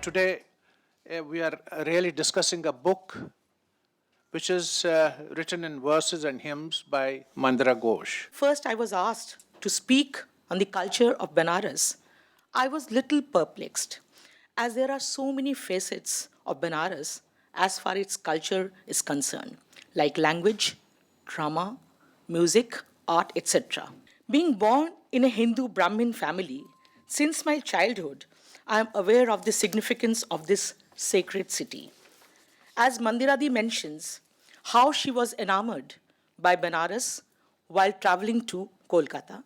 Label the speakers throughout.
Speaker 1: today we are really discussing a book which is written in verses and hymns by Mandira Ghosh.
Speaker 2: First, I was asked to speak on the culture of Benares. I was little perplexed, as there are so many facets of Benares as far as its culture is concerned, like language, drama, music, art, etc. Being born in a Hindu Brahmin family, since my childhood, I am aware of the significance of this sacred city. As Mandiradi mentions, how she was enamored by Benares while traveling to Kolkata.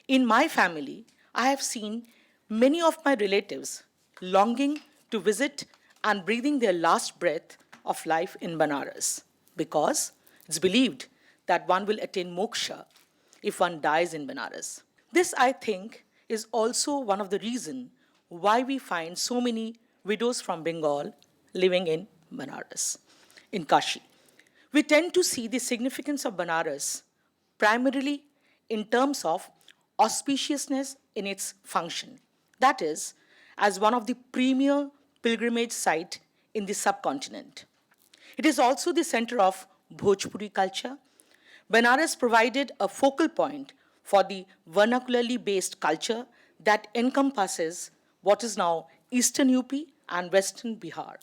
Speaker 2: In my family, I have seen many of my relatives longing to visit and breathing their last breath of life in Benares because it's believed that one will attain moksha if one dies in Benares. This, I think, is also one of the reasons why we find so many widows from Bengal living in Benares, in Kashi. We tend to see the significance of Benares primarily in terms of auspiciousness in its function. That is, as one of the premier pilgrimage sites in the subcontinent. It is also the center of Bhojpuri culture. Benares provided a focal point for the vernacularly based culture that encompasses what is now Eastern UP and Western Bihar.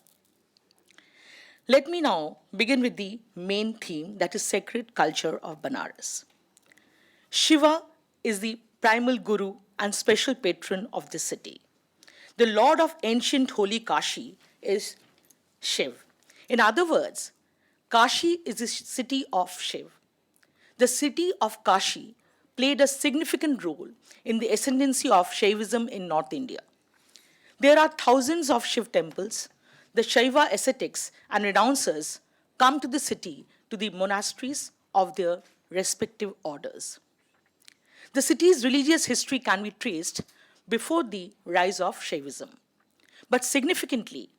Speaker 2: Let me now begin with the main theme, that is sacred culture of Benares. Shiva is the primal guru and special patron of this city. The lord of ancient holy Kashi is Shiv. In other words, Kashi is the city of Shiv. The city of Kashi played a significant role in the ascendancy of Shaivism in North India. There are thousands of Shiv temples. The Shaiva ascetics and renouncers come to the city, to the monasteries of their respective orders. The city's religious history can be traced before the rise of Shaivism. But significantly,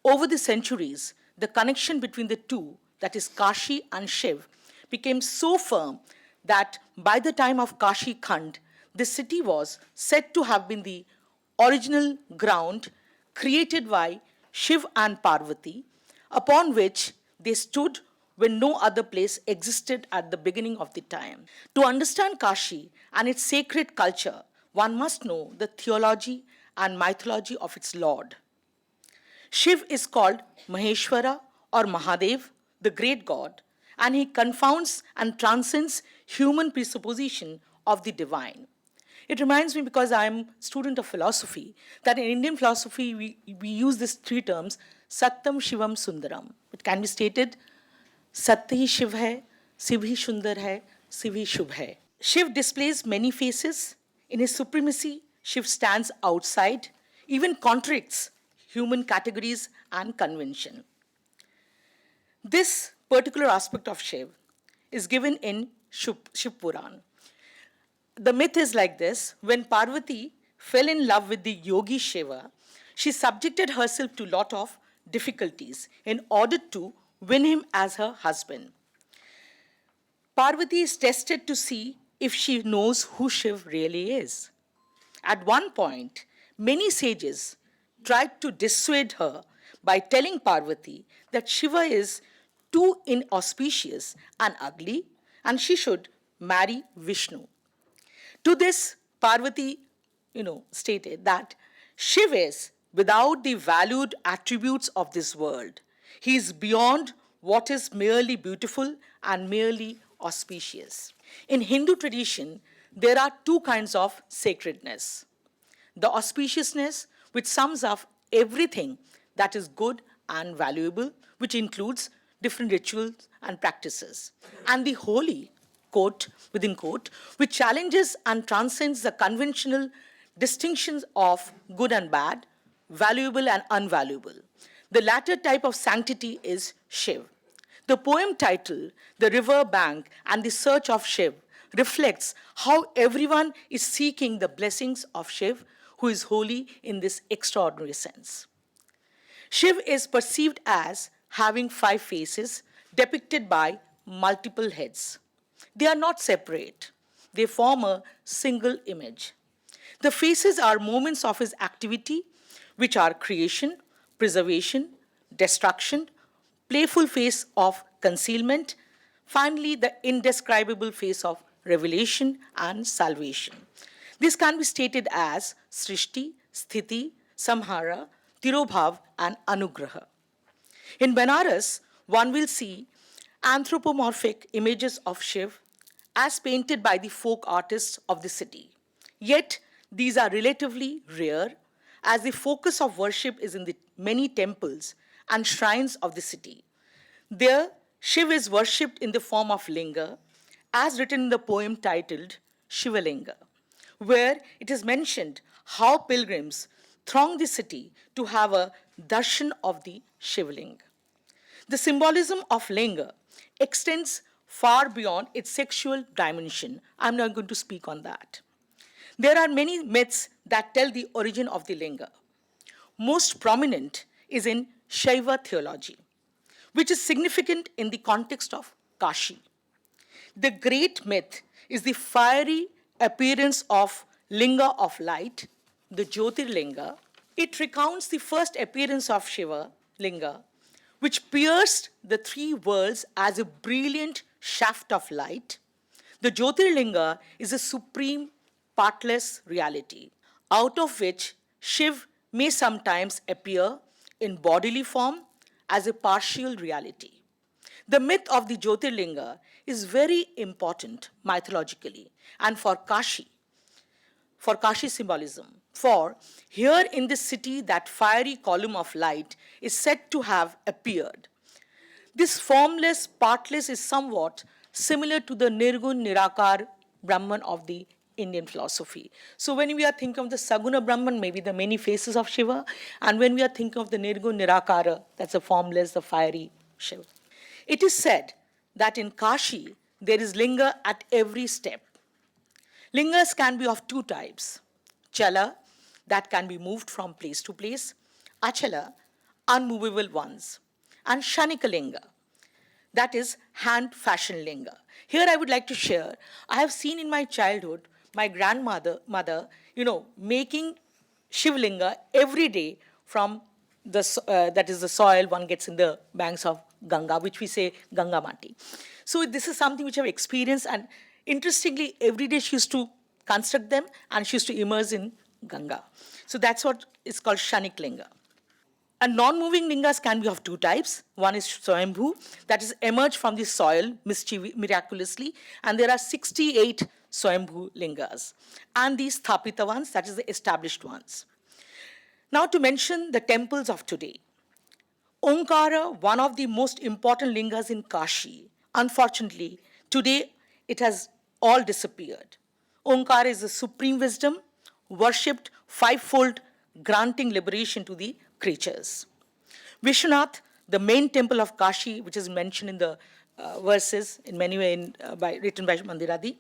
Speaker 2: over the centuries, the connection between the two, that is Kashi and Shiv, became so firm that by the time of Kashi Khand, the city was said to have been the original ground created by Shiv and Parvati, upon which they stood when no other place existed at the beginning of the time. To understand Kashi and its sacred culture, one must know the theology and mythology of its lord. Shiv is called Maheshwara or Mahadev, the great god, and he confounds and transcends human presupposition of the divine. It reminds me, because I am a student of philosophy, that in Indian philosophy we use these three terms, Satyam, Shivam, Sundaram. It can be stated, Satya hi Shiv hai, Shiv hi Sundar hai, Shiv hi Shubh hai. Shiv displays many faces. In his supremacy, Shiv stands outside, even contradicts human categories and convention. This particular aspect of Shiv is given in Shiv Puran. The myth is like this: when Parvati fell in love with the yogi Shiva, she subjected herself to a lot of difficulties in order to win him as her husband. Parvati is tested to see if she knows who Shiv really is. At one point, many sages tried to dissuade her by telling Parvati that Shiva is too inauspicious and ugly, and she should marry Vishnu. To this, Parvati, stated that Shiv is without the valued attributes of this world. He is beyond what is merely beautiful and merely auspicious. In Hindu tradition, there are two kinds of sacredness: the auspiciousness, which sums up everything that is good and valuable, which includes different rituals and practices, and the holy, quote, within quote, which challenges and transcends the conventional distinctions of good and bad, valuable and unvaluable. The latter type of sanctity is Shiv. The poem title, The River Bank and the Search of Shiv, reflects how everyone is seeking the blessings of Shiv, who is holy in this extraordinary sense. Shiv is perceived as having 5 faces depicted by multiple heads. They are not separate. They form a single image. The faces are moments of his activity, which are creation, preservation, destruction, playful phase of concealment, finally, the indescribable phase of revelation and salvation. This can be stated as Srishti, Sthiti, Samhara, Tirobhav, and Anugraha. In Benares, one will see anthropomorphic images of Shiv as painted by the folk artists of the city. Yet, these are relatively rare as the focus of worship is in the many temples and shrines of the city. There, Shiv is worshipped in the form of linga, as written in the poem titled Shivalinga, where it is mentioned how pilgrims throng the city to have a darshan of the Shivlinga. The symbolism of linga extends far beyond its sexual dimension. I'm not going to speak on that. There are many myths that tell the origin of the linga. Most prominent is in Shaiva theology, which is significant in the context of Kashi. The great myth is the fiery appearance of linga of light, the Jyotirlinga. It recounts the first appearance of Shiva linga, which pierced the three worlds as a brilliant shaft of light. The Jyotirlinga is a supreme, partless reality, out of which Shiv may sometimes appear in bodily form as a partial reality. The myth of the Jyotirlinga is very important mythologically and for Kashi symbolism. For here in this city, that fiery column of light is said to have appeared. This formless, partless is somewhat similar to the Nirgun Nirakar Brahman of the Indian philosophy. So when we are thinking of the Saguna Brahman, maybe the many faces of Shiva, and when we are thinking of the Nirgun Nirakara, that's the formless, the fiery Shiva. It is said that in Kashi, there is linga at every step. Lingas can be of two types: chala, that can be moved from place to place; achala, unmovable ones; and shanikalinga, that is hand fashion linga. Here I would like to share, I have seen in my childhood my grandmother, making Shivlinga every day from that is the soil one gets in the banks of Ganga, which we say Ganga Mati. So this is something which I've experienced, and interestingly, every day she used to construct them and she used to immerse in Ganga. So that's what is called Shanik Linga. And non-moving lingas can be of two types. One is Swayambhu, that is emerged from the soil miraculously, and there are 68 Swayambhu lingas. And these Thapita ones, that is the established ones. Now to mention the temples of today. Omkara, one of the most important lingas in Kashi, unfortunately, today it has all disappeared. Omkara is the supreme wisdom, worshipped fivefold, granting liberation to the creatures. Vishwanath, the main temple of Kashi, which is mentioned in the verses in many ways written by Mandiradi.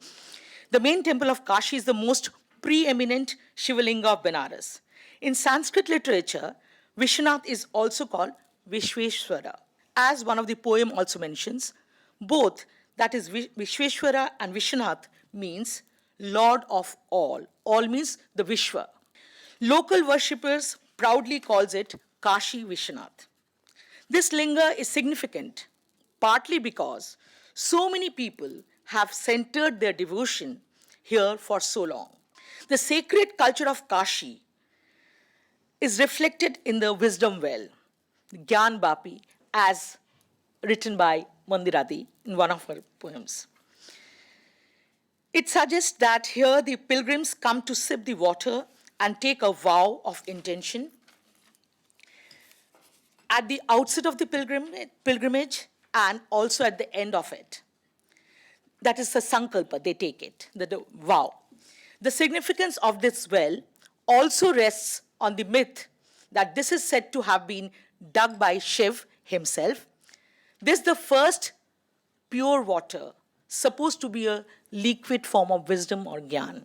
Speaker 2: The main temple of Kashi is the most preeminent Shivalinga of Benares. In Sanskrit literature, Vishwanath is also called Vishveshwara. As one of the poem also mentions, both, that is Vishveshwara and Vishwanath, means Lord of all. All means the Vishwa. Local worshippers proudly calls it Kashi Vishwanath. This linga is significant, partly because so many people have centered their devotion here for so long. The sacred culture of Kashi is reflected in the wisdom well, Gyan Bapi, as written by Mandiradi in one of her poems. It suggests that here the pilgrims come to sip the water and take a vow of intention. At the outset of the pilgrimage and also at the end of it. That is the sankalpa, they take it, the vow. The significance of this well also rests on the myth that this is said to have been dug by Shiv himself. This is the first pure water, supposed to be a liquid form of wisdom or gyan.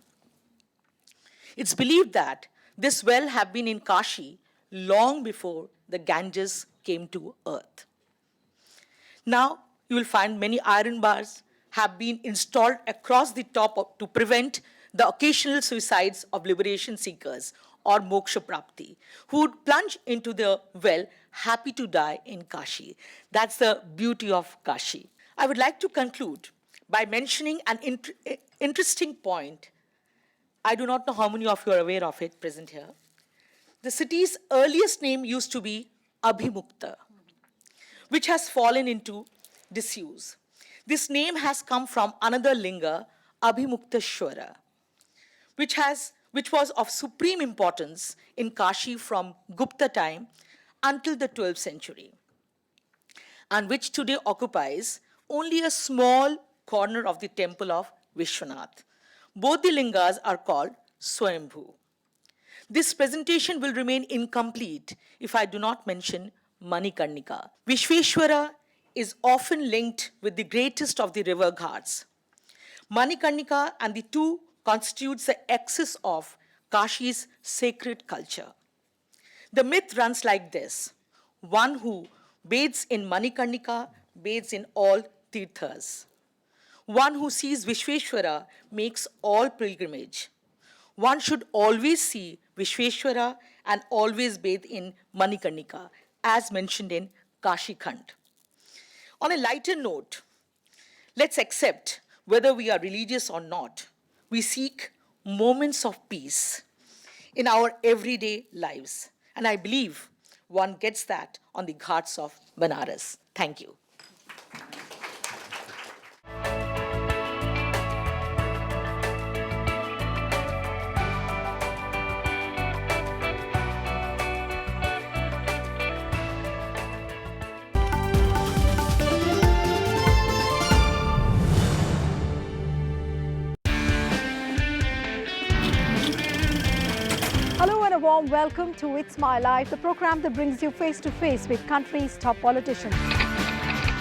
Speaker 2: It's believed that this well had been in Kashi long before the Ganges came to earth. Now, you will find many iron bars have been installed across the top to prevent the occasional suicides of liberation seekers or moksha prapti, who would plunge into the well happy to die in Kashi. That's the beauty of Kashi. I would like to conclude by mentioning an interesting point. I do not know how many of you are aware of it present here. The city's earliest name used to be Abhimukta, which has fallen into disuse. This name has come from another linga, Abhimuktashwara, which was of supreme importance in Kashi from Gupta time until the 12th century, and which today occupies only a small corner of the temple of Vishwanath. Both the lingas are called Swayambhu. This presentation will remain incomplete if I do not mention Manikarnika. Vishveshwara is often linked with the greatest of the river ghats. Manikarnika and the two constitutes the axis of Kashi's sacred culture. The myth runs like this: one who bathes in Manikarnika bathes in all tirthas. One who sees Vishveshwara makes all pilgrimage. One should always see Vishveshwara and always bathe in Manikarnika, as mentioned in Kashi Khand. On a lighter note, let's accept whether we are religious or not, we seek moments of peace in our everyday lives. And I believe one gets that on the ghats of Benares. Thank you.
Speaker 3: Hello and a warm welcome to It's My Life, the program that brings you face to face with country's top politicians.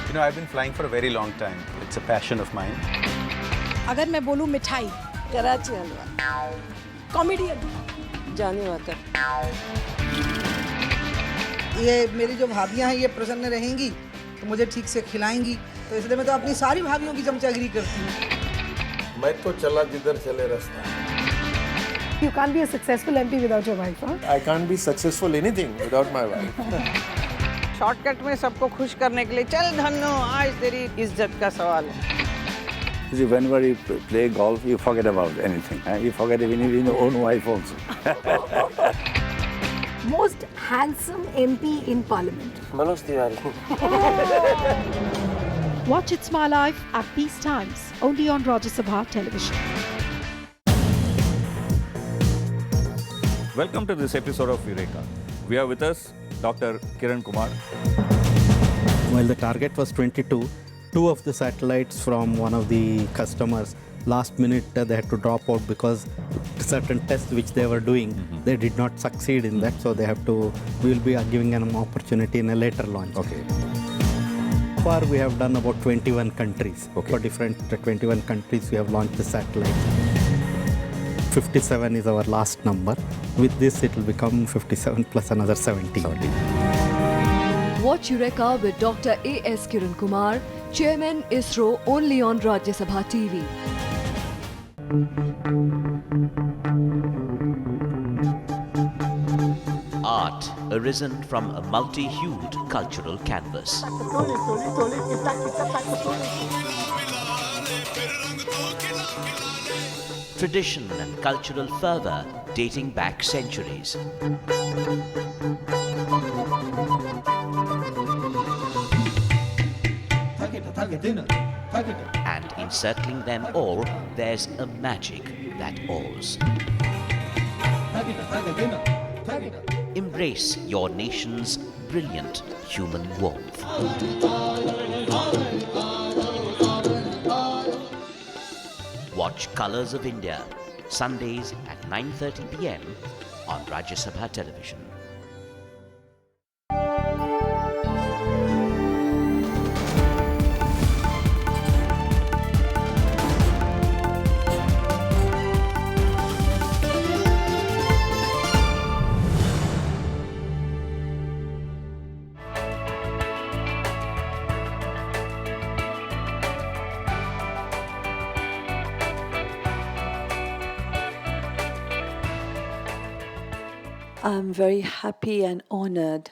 Speaker 4: You know, I've been flying for a very long time. It's a passion of mine.
Speaker 3: अगर मैं बोलूं मिठाई,
Speaker 5: कराची हलवा,
Speaker 3: comedian,
Speaker 5: जाने walker.
Speaker 6: ये मेरी जो भाभियां हैं ये प्रसन्न रहेंगी तो मुझे ठीक से खिलाएंगी, तो इसलिए मैं तो अपनी सारी भाभियों की चमचागिरी करती हूँ।
Speaker 7: मैं तो चला जिधर चले रास्ता।
Speaker 3: You can't be a successful MP without your wife, huh?
Speaker 7: I can't be successful anything without my wife.
Speaker 5: Shortcut में सबको खुश करने के लिए चल धन्नो आज तेरी इज्जत का सवाल है।
Speaker 8: See, whenever you play golf, you forget about anything. You forget even your own wife also.
Speaker 3: Most handsome MP in Parliament.
Speaker 7: Manoj Tiwari.
Speaker 3: Watch It's My Life at these times, only on Rajya Sabha television.
Speaker 9: Welcome to this episode of Eureka. We are with us Dr. Kiran Kumar.
Speaker 10: While the target was 22, two of the satellites from one of the customers, last minute they had to drop out because certain tests which they were doing, they did not succeed in that, so they have to, we will be giving an opportunity in a later launch.
Speaker 9: Okay.
Speaker 10: So far we have done about 21 countries.
Speaker 9: Okay.
Speaker 10: For different 21 countries we have launched the satellite. 57 is our last number. With this it will become 57 plus another 70.
Speaker 11: Watch Eureka with Dr. A.S. Kiran Kumar, Chairman ISRO, only on Rajya Sabha TV.
Speaker 12: Art arisen from a multi-hued cultural canvas. Tradition and cultural fervor dating back centuries. And encircling them all, there's a magic that awes. Embrace your nation's brilliant human warmth. Watch Colors of India, Sundays at 9:30 p.m. on Rajya Sabha television.
Speaker 13: I'm very happy and honored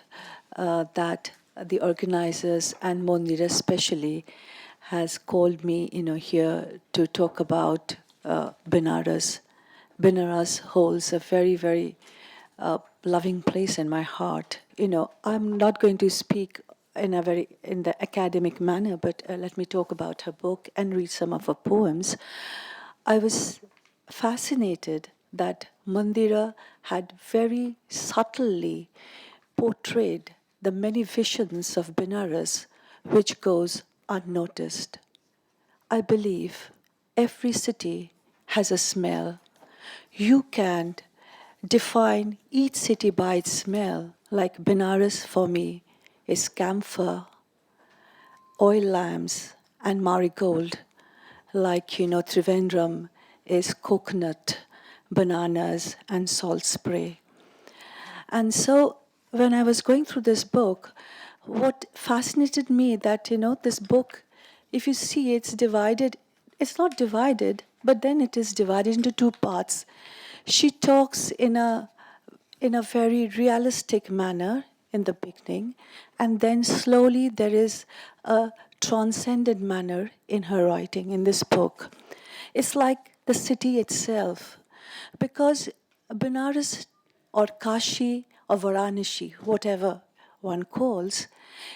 Speaker 13: that the organizers and Mondir especially has called me, here to talk about Benares. Benares holds a very, very loving place in my heart. I'm not going to speak in the academic manner, but let me talk about her book and read some of her poems. I was fascinated that Mandira had very subtly portrayed the many visions of Benares which goes unnoticed. I believe every city has a smell. You can't define each city by its smell, like Benares for me is camphor, oil lamps, and marigold. Like, Trivandrum is coconut, bananas, and salt spray. And so when I was going through this book, what fascinated me that, this book, if you see it's divided, it's not divided, but then it is divided into two parts. She talks in a very realistic manner in the beginning, and then slowly there is a transcendent manner in her writing in this book. It's like the city itself, because Benares or Kashi or Varanasi, whatever one calls,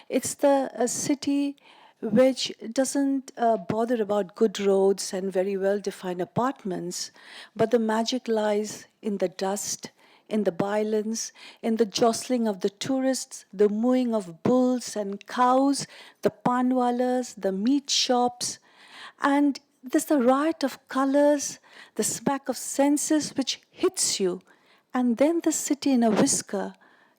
Speaker 13: it's the city which doesn't bother about good roads and very well-defined apartments, but the magic lies in the dust, in the violence, in the jostling of the tourists, the mooing of bulls and cows, the panwalas, the meat shops, and there's the riot of colors, the smack of senses which hits you, and then the city in a whisker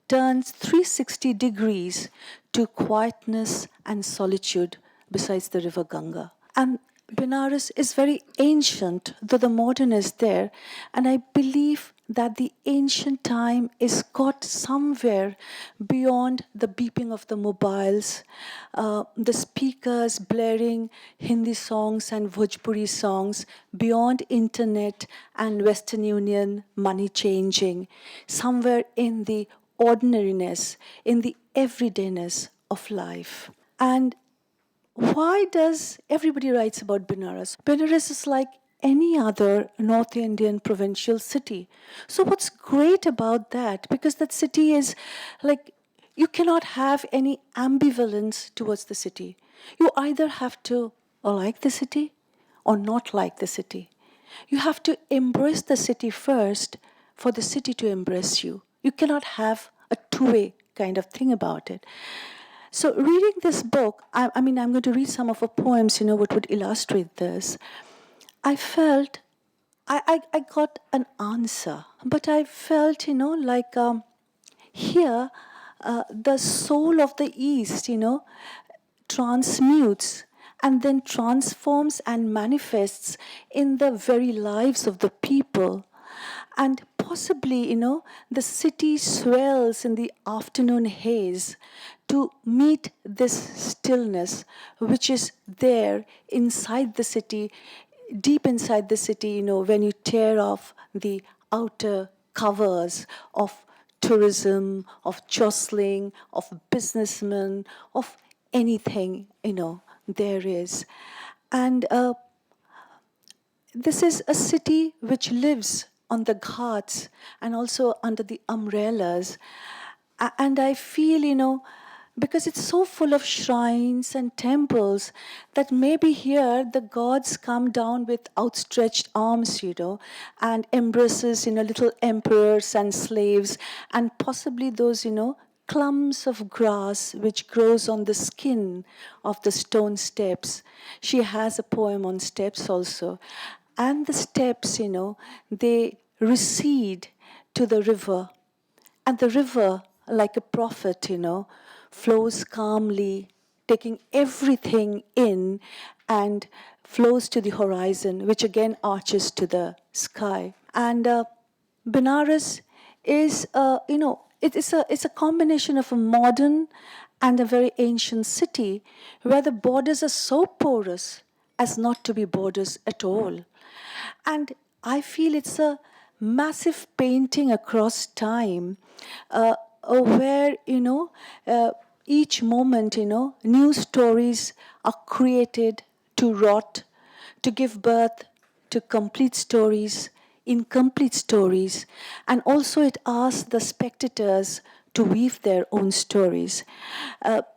Speaker 13: turns 360 degrees to quietness and solitude besides the river Ganga. And Benares is very ancient, though the modern is there, and I believe that the ancient time is got somewhere beyond the beeping of the mobiles, the speakers blaring Hindi songs and Bhojpuri songs, beyond internet and Western Union money changing, somewhere in the ordinariness, in the everydayness of life. And why does everybody writes about Benares? Benares is like any other North Indian provincial city. So what's great about that? Because that city is like, you cannot have any ambivalence towards the city. You either have to like the city or not like the city. You have to embrace the city first for the city to embrace you. You cannot have a two-way kind of thing about it. So reading this book, I'm going to read some of her poems, what would illustrate this. I felt, I got an answer, but I felt, like here, the soul of the East, transmutes and then transforms and manifests in the very lives of the people. And possibly, the city swells in the afternoon haze to meet this stillness which is there inside the city, deep inside the city, when you tear off the outer covers of tourism, of jostling, of businessmen, of anything, there is. And this is a city which lives on the ghats and also under the umbrellas. And I feel, because it's so full of shrines and temples, that maybe here the gods come down with outstretched arms, and embraces, little emperors and slaves, and possibly those, clumps of grass which grows on the skin of the stone steps. She has a poem on steps also. And the steps, they recede to the river. And the river, like a prophet, flows calmly, taking everything in, and flows to the horizon, which again arches to the sky. And Benares is, it's a combination of a modern and a very ancient city where the borders are so porous as not to be borders at all. And I feel it's a massive painting across time, where, each moment, new stories are created to rot, to give birth to complete stories, incomplete stories, and also it asks the spectators to weave their own stories.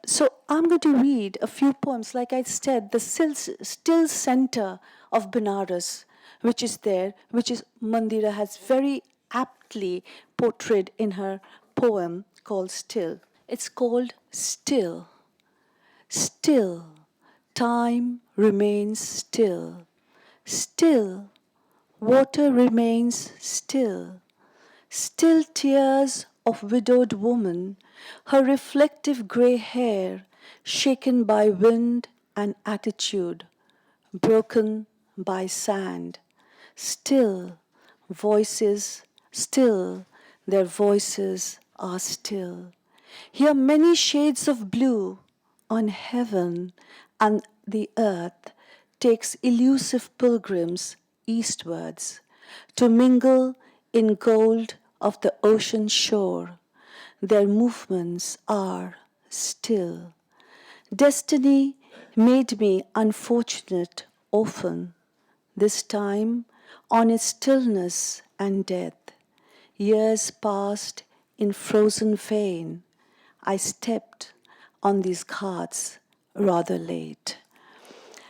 Speaker 13: So I'm going to read a few poems. Like I said, the still center of Benares, which is there, which is Mandira has very aptly portrayed in her poem called Still. It's called Still. Still, time remains still. Still, water remains still. Still tears of widowed woman, her reflective grey hair shaken by wind and attitude, broken by sand. Still, voices, still, their voices are still. Here many shades of blue on heaven and the earth takes elusive pilgrims eastwards to mingle in gold of the ocean shore. Their movements are still. Destiny made me unfortunate often, this time on its stillness and death. Years passed in frozen vein. I stepped on these ghats rather late.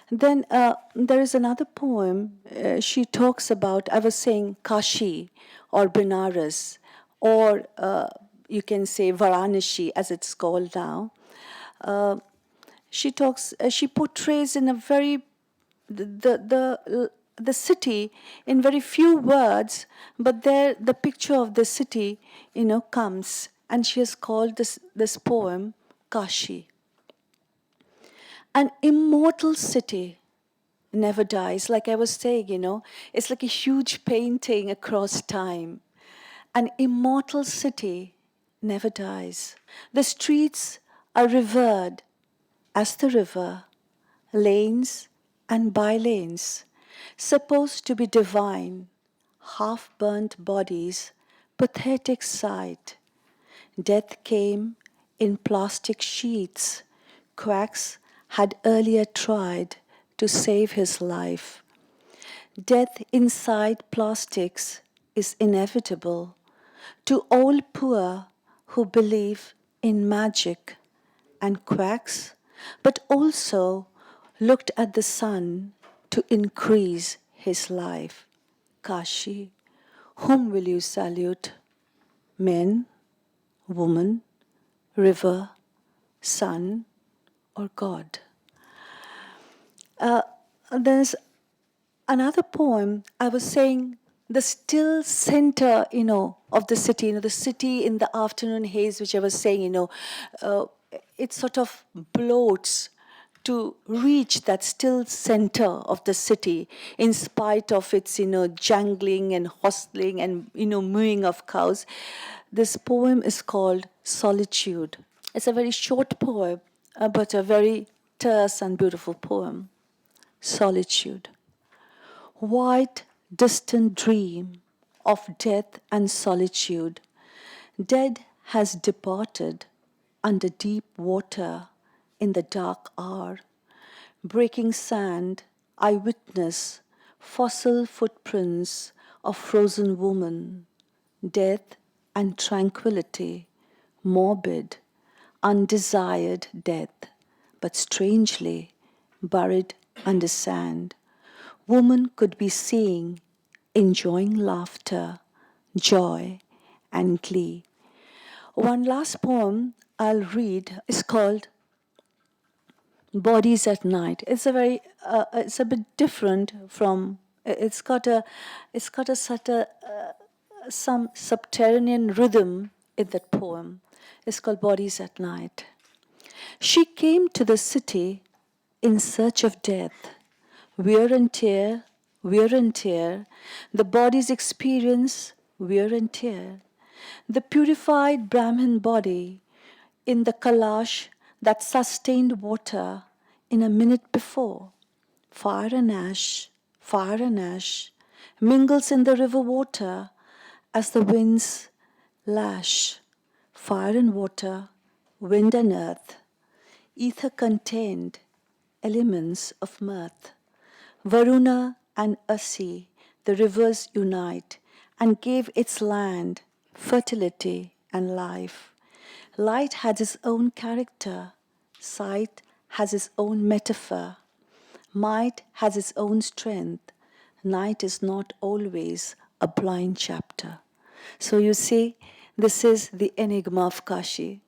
Speaker 13: Then there is another poem. She talks about, I was saying Kashi or Benares, or you can say Varanasi as it's called now. She portrays in a very, the city in very few words, but there the picture of the city, comes. And she has called this poem Kashi. An immortal city never dies. Like I was saying, it's like a huge painting across time. An immortal city never dies. The streets are revered as the river, lanes and by-lanes, supposed to be divine, half-burnt bodies, pathetic sight. Death came in plastic sheets. Quacks had earlier tried to save his life. Death inside plastics is inevitable to all poor who believe in magic and quacks, but also looked at the sun to increase his life. Kashi, whom will you salute? Men, woman, river, sun, or God? There's another poem. I was saying the still center, of the city, the city in the afternoon haze, which I was saying, it sort of bloats to reach that still center of the city in spite of its, jangling and hustling and, mooing of cows. This poem is called Solitude. It's a very short poem, but a very terse and beautiful poem. Solitude. White, distant dream of death and solitude. Dead has departed under deep water in the dark hour. Breaking sand, I witness fossil footprints of frozen woman. Death and tranquility, morbid, undesired death, but strangely buried under sand. Woman could be seeing, enjoying laughter, joy, and glee. One last poem I'll read is called Bodies at Night. It's a bit different from. It's got some subterranean rhythm in that poem. It's called Bodies at Night. She came to the city in search of death. Wear and tear, the body's experience, wear and tear. The purified Brahmin body in the kalash that sustained water in a minute before. Fire and ash, mingles in the river water as the winds lash, fire and water, wind and earth, ether contained elements of mirth. Varuna and Asi, the rivers unite and gave its land fertility and life. Light has its own character, sight has its own metaphor, might has its own strength, night is not always a blind chapter. So you see, this is the enigma of Kashi.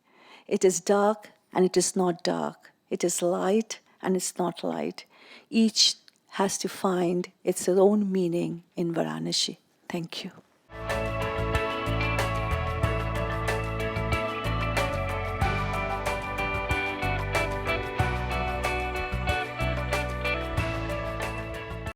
Speaker 13: It is dark and it is not dark. It is light and it's not light. Each has to find its own meaning in Varanasi. Thank you.